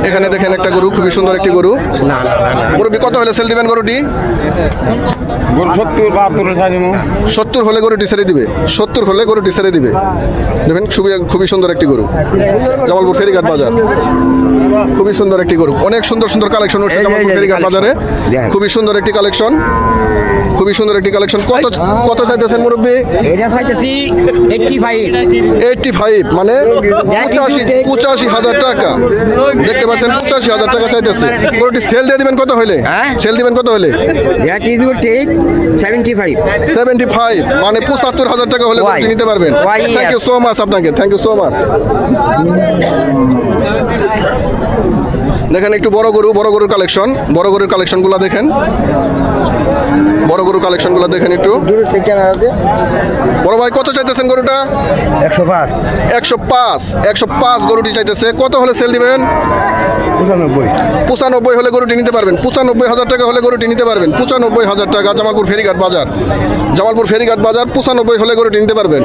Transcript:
এখানে দেখেন একটা গরু, খুবই সুন্দর একটি গরু। মুরব্বী কত হলে সেল দিবেন গরুটি? 70 হলে গরুটি ছেড়ে দিবে। 70 হলে গরুটি ছেড়ে দিবে। দেখেন খুবই সুন্দর একটি গরু, জামালপুর ফেরিঘাট বাজার। খুবই সুন্দর একটি গরু, অনেক সুন্দর সুন্দর কালেকশন হচ্ছে জামালপুর ফেরিঘাট বাজারে। খুবই সুন্দর একটি কালেকশন, খুবই সুন্দর একটি কালেকশন। কত চাইতেছেন মুরব্বী? এটা চাইতেছি 85, মানে 85,000 টাকা। দেখতে পাচ্ছেন 85,000 টাকা চাইতেছে। গরুটি সেল দিয়ে দিবেন কত হলে? সেল দিবেন কত হলে? 75, মানে 75,000 টাকা হলে গরুটি নিতে পারবেন। থ্যাংক ইউ সো মাচ আপনাকে, থ্যাংক ইউ সো মাচ। দেখেন একটু বড় গরুর কালেকশন, বড় গরুর কালেকশনগুলো দেখেন, বড় গরুর কালেকশনগুলো দেখেন একটু। বড় ভাই কত চাইতেছেন গরুটা? 105 গরুটি চাইতেছে। কত হলে সেল দিবেন? 95 হলে গরুটি নিতে পারবেন। 95,000 টাকা হলে গরুটি নিতে পারবেন। 95,000 টাকা, জামালপুর ফেরিঘাট বাজার। জামালপুর ফেরিঘাট বাজার, 95 হলে গরুটি নিতে পারবেন।